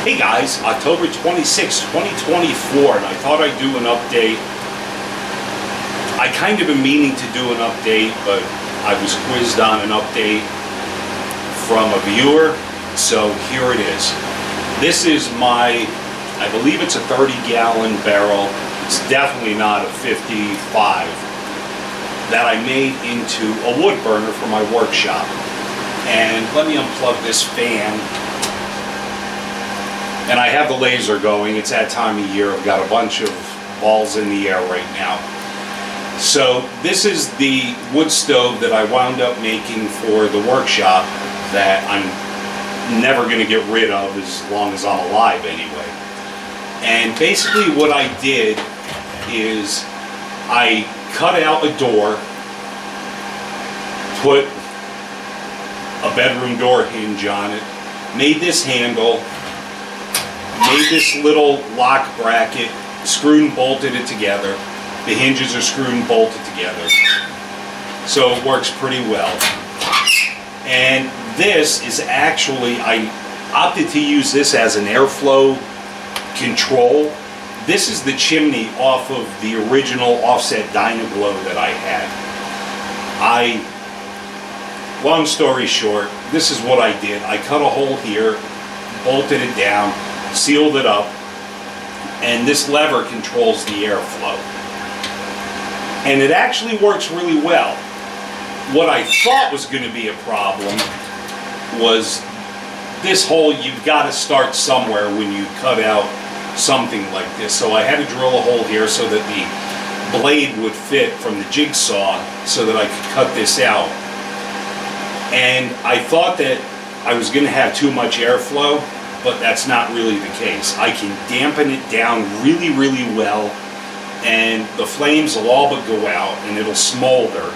Hey guys, October 26, 2024, and I thought I'd do an update. I kind of been meaning to do an update, but I was quizzed on an update from a viewer, so here it is. This is my, I believe it's a 30-gallon barrel. It's definitely not a 55 that I made into a wood burner for my workshop. And let me unplug this fan. And I have the laser going. It's that time of year. I've got a bunch of balls in the air right now. So this is the wood stove that I wound up making for the workshop that I'm never going to get rid of as long as I'm alive anyway. And basically what I did is I cut out a door, put a bedroom door hinge on it, made this handle, made this little lock bracket, screwed and bolted it together. The hinges are screwed and bolted together. So it works pretty well. And this is actually, I opted to use this as an airflow control. This is the chimney off of the original offset Dynaglow that I had. Long story short, this is what I did. I cut a hole here, bolted it down, sealed it up, and this lever controls the airflow. And it actually works really well. What I thought was going to be a problem was this hole. You've got to start somewhere when you cut out something like this. So I had to drill a hole here so that the blade would fit from the jigsaw so that I could cut this out. And I thought that I was going to have too much airflow, but that's not really the case. I can dampen it down really, really well, and the flames will all but go out, and it'll smolder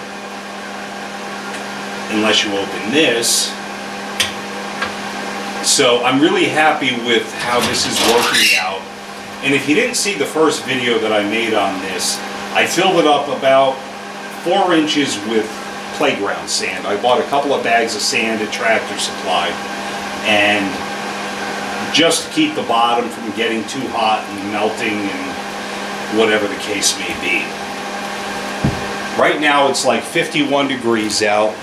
unless you open this. So I'm really happy with how this is working out. And if you didn't see the first video that I made on this, I filled it up about 4 inches with playground sand. I bought a couple of bags of sand at Tractor Supply, and just to keep the bottom from getting too hot and melting and whatever the case may be. Right now it's like 51 degrees out.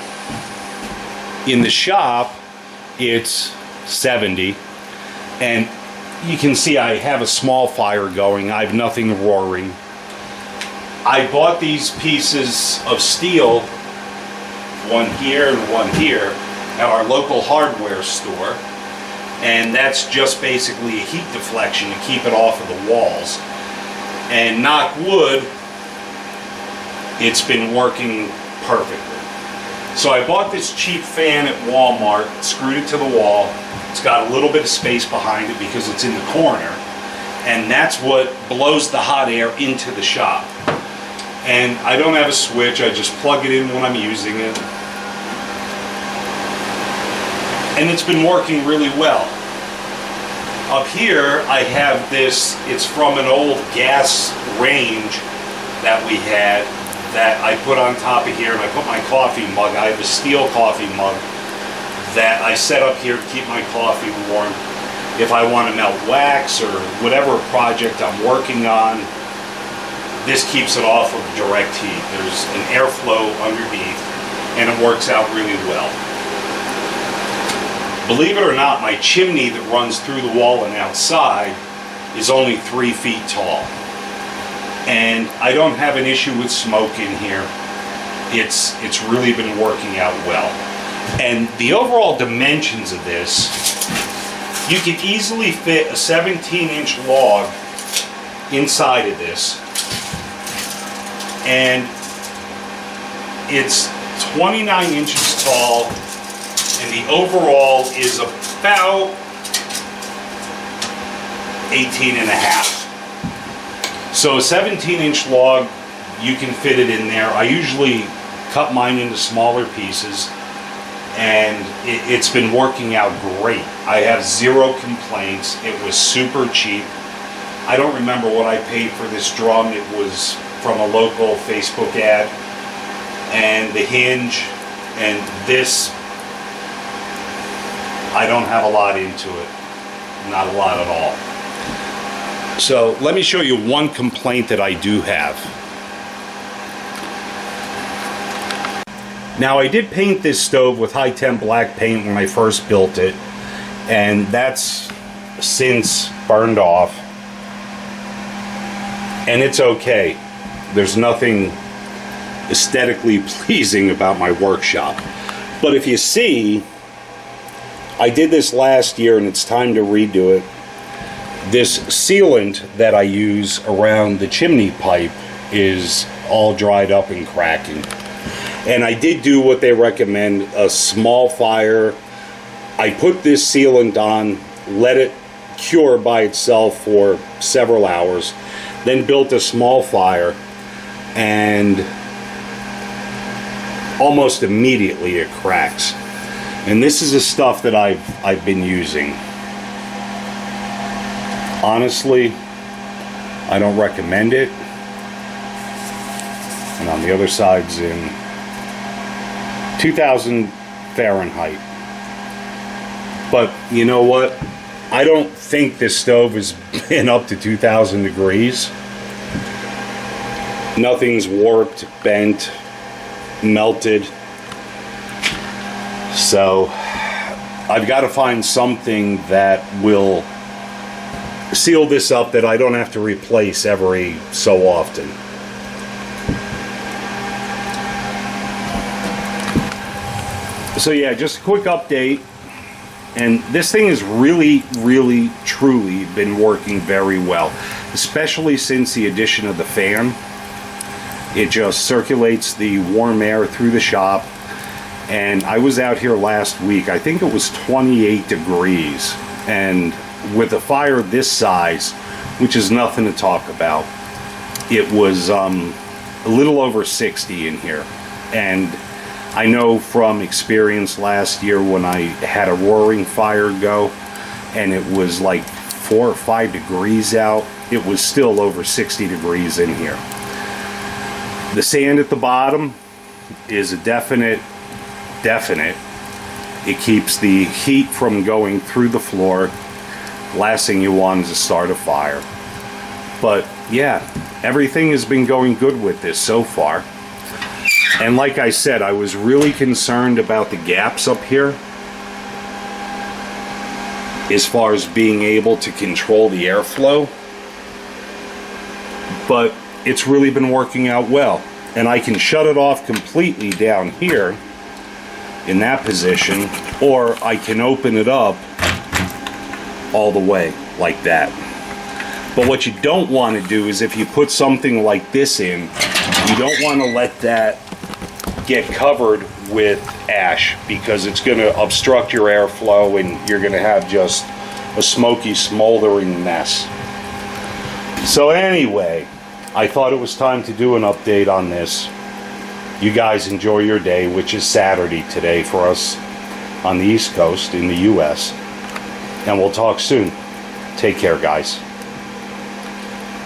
In the shop it's 70, and you can see I have a small fire going. I have nothing roaring. I bought these pieces of steel, one here and one here, at our local hardware store, and that's just basically a heat deflection to keep it off of the walls. And knock wood, it's been working perfectly. So I bought this cheap fan at Walmart, screwed it to the wall. It's got a little bit of space behind it because it's in the corner, and that's what blows the hot air into the shop. And I don't have a switch, I just plug it in when I'm using it. And it's been working really well. Up here I have this, it's from an old gas range that we had that I put on top of here, and I put my coffee mug. I have a steel coffee mug that I set up here to keep my coffee warm. If I want to melt wax or whatever project I'm working on, this keeps it off of direct heat. There's an airflow underneath, and it works out really well. Believe it or not, my chimney that runs through the wall and outside is only 3 feet tall. And I don't have an issue with smoke in here. It's really been working out well. And the overall dimensions of this, you can easily fit a 17-inch log inside of this. And it's 29 inches tall, and the overall is about 18 and a half. So a 17-inch log, you can fit it in there. I usually cut mine into smaller pieces, and it's been working out great. I have 0 complaints. It was super cheap. I don't remember what I paid for this drum. It was from a local Facebook ad. And the hinge and this, I don't have a lot into it. not a lot at all. So let me show you one complaint that I do have. Now, I did paint this stove with high temp black paint when I first built it, and that's since burned off, and it's okay. There's nothing aesthetically pleasing about my workshop. But if you see, I did this last year and it's time to redo it. This sealant that I use around the chimney pipe is all dried up and cracking. And I did do what they recommend, a small fire. I put this sealant on, let it cure by itself for several hours, then built a small fire, and almost immediately it cracks. And this is the stuff that I've been using. Honestly, I don't recommend it. And on the other side's in 2000 Fahrenheit. But you know what? I don't think this stove has been up to 2000 degrees. Nothing's warped, bent, melted. So I've got to find something that will seal this up that I don't have to replace every so often. So yeah, just a quick update. And this thing has really, really, truly been working very well, especially since the addition of the fan. It just circulates the warm air through the shop. And I was out here last week, I think it was 28 degrees. And with a fire this size, which is nothing to talk about, it was a little over 60 in here. And I know from experience last year when I had a roaring fire go and it was like 4 or 5 degrees out, it was still over 60 degrees in here. The sand at the bottom is a definite. It keeps the heat from going through the floor. Last thing you want is to start a fire. But yeah, everything has been going good with this so far. And like I said, I was really concerned about the gaps up here as far as being able to control the airflow. But it's really been working out well. And I can shut it off completely down here in that position, or I can open it up all the way like that. But what you don't want to do is if you put something like this in, you don't want to let that get covered with ash, because it's going to obstruct your airflow and you're going to have just a smoky, smoldering mess. So anyway, I thought it was time to do an update on this. You guys enjoy your day, which is Saturday today for us on the East Coast in the US. And we'll talk soon. Take care, guys.